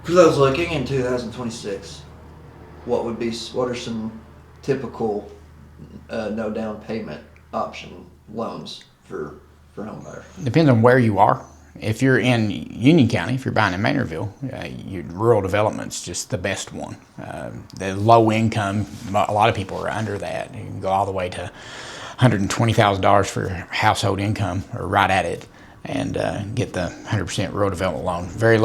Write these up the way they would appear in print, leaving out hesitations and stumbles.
Because I was looking in 2026, what are some typical no down payment option loans for home buyers? Depends on where you are. If you're in Union County, if you're buying in Maynardville, rural development's just the best one. The low income, a lot of people are under that. You can go all the way to $120,000 for household income, or right at it, and get the 100% rural development loan. Very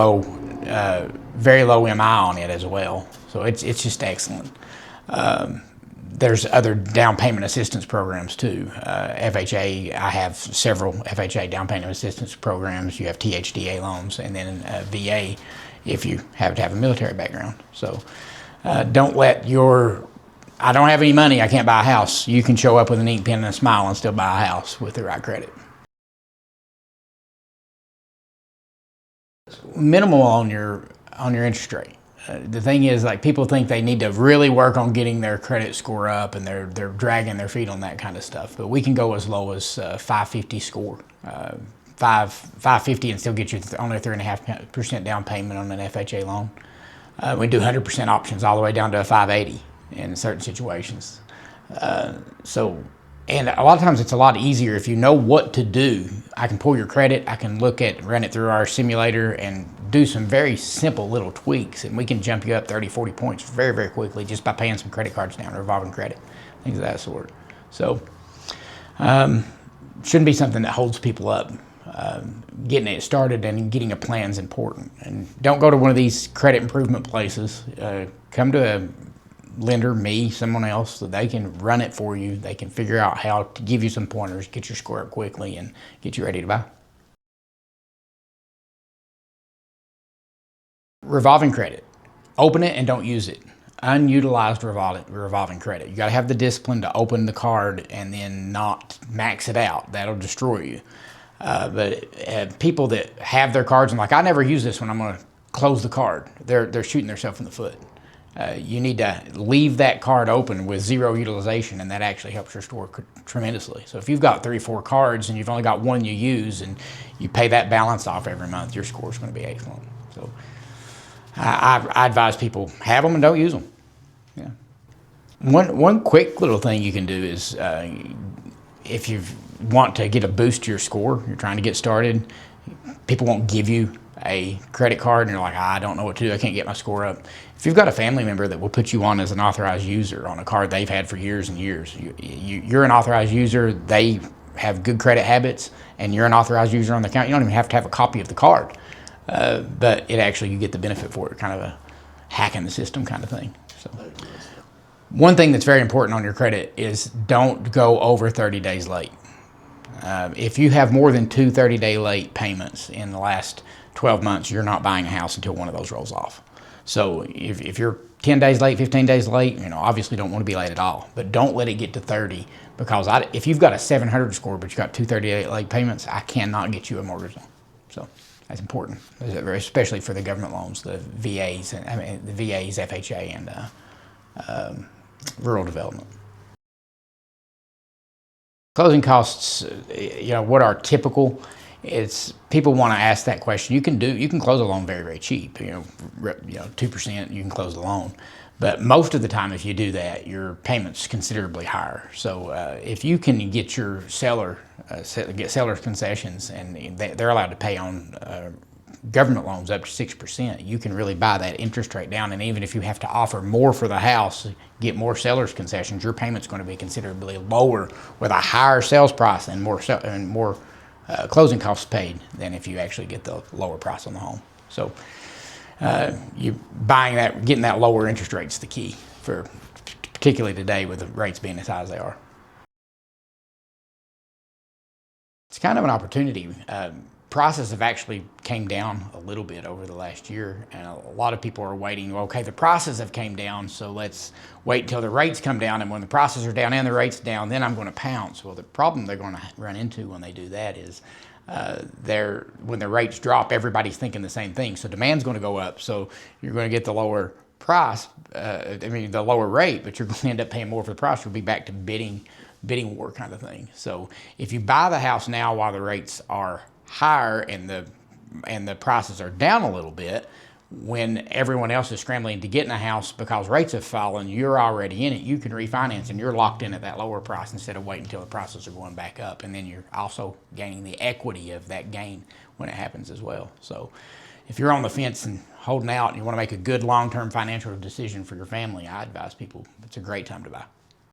low MI on it as well. So it's just excellent. There's other down payment assistance programs too. FHA, I have several FHA down payment assistance programs. You have THDA loans, and then VA if you have to have a military background. So don't let I don't have any money, I can't buy a house. You can show up with an ink pen and a smile and still buy a house with the right credit. Minimal on your interest rate. The thing is, like, people think they need to really work on getting their credit score up, and they're dragging their feet on that kind of stuff. But we can go as low as 550 score, 550, and still get you only 3.5% down payment on an FHA loan. We do 100% options all the way down to a 580 in certain situations. And a lot of times it's a lot easier if you know what to do. I can pull your credit, I can run it through our simulator and do some very simple little tweaks, and we can jump you up 30, 40 points very, very quickly just by paying some credit cards down, revolving credit, things of that sort. So shouldn't be something that holds people up. Getting it started and getting a plan is important. And don't go to one of these credit improvement places. Come to a lender, me, someone else, so they can run it for you. They can figure out how to give you some pointers, get your score up quickly, and get you ready to buy. Revolving credit. Open it and don't use it. Unutilized revolving credit. You got to have the discipline to open the card and then not max it out. That'll destroy you. But people that have their cards and like, I never use this when I'm going to close the card, they're shooting themselves in the foot. You need to leave that card open with zero utilization, and that actually helps your score tremendously. So if you've got 3 or 4 cards and you've only got one you use, and you pay that balance off every month, your score is going to be excellent. So I advise people have them and don't use them. Yeah. One quick little thing you can do is if you want to get a boost to your score, you're trying to get started, people won't give you a credit card and you're like, I don't know what to do, I can't get my score up. If you've got a family member that will put you on as an authorized user on a card they've had for years and years, you're an authorized user, they have good credit habits, and you're an authorized user on the account, you don't even have to have a copy of the card. But you get the benefit for it, kind of a hacking the system kind of thing. So, one thing that's very important on your credit is don't go over 30 days late. If you have more than 2 30-day late payments in the last 12 months, you're not buying a house until one of those rolls off. So if you're 10 days late, 15 days late, obviously don't want to be late at all. But don't let it get to 30, because if you've got a 700 score but you've got 2 30-day late payments, I cannot get you a mortgage loan. So that's important, especially for the government loans, the VAs, FHA, and rural development. Closing costs, what are typical? It's people want to ask that question. You can close a loan very, very cheap. 2% you can close the loan, but most of the time, if you do that, your payment's considerably higher. So if you can get your get seller's concessions, and they're allowed to pay on government loans up to 6%, you can really buy that interest rate down. And even if you have to offer more for the house, get more seller's concessions, your payment's going to be considerably lower with a higher sales price and more closing costs paid than if you actually get the lower price on the home. So getting that lower interest rate is the key, particularly today with the rates being as high as they are. It's kind of an opportunity. Prices have actually came down a little bit over the last year, and a lot of people are waiting. Okay, the prices have came down, so let's wait until the rates come down, and when the prices are down and the rates down, then I'm going to pounce. Well, the problem they're going to run into when they do that is when the rates drop, everybody's thinking the same thing, so demand's going to go up, so you're going to get the lower price, the lower rate, but you're going to end up paying more for the price. You'll be back to bidding war kind of thing. So if you buy the house now while the rates are higher and the prices are down a little bit, when everyone else is scrambling to get in a house because rates have fallen, you're already in it. You can refinance and you're locked in at that lower price instead of waiting until the prices are going back up. And then you're also gaining the equity of that gain when it happens as well. So if you're on the fence and holding out and you want to make a good long-term financial decision for your family, I advise people it's a great time to buy.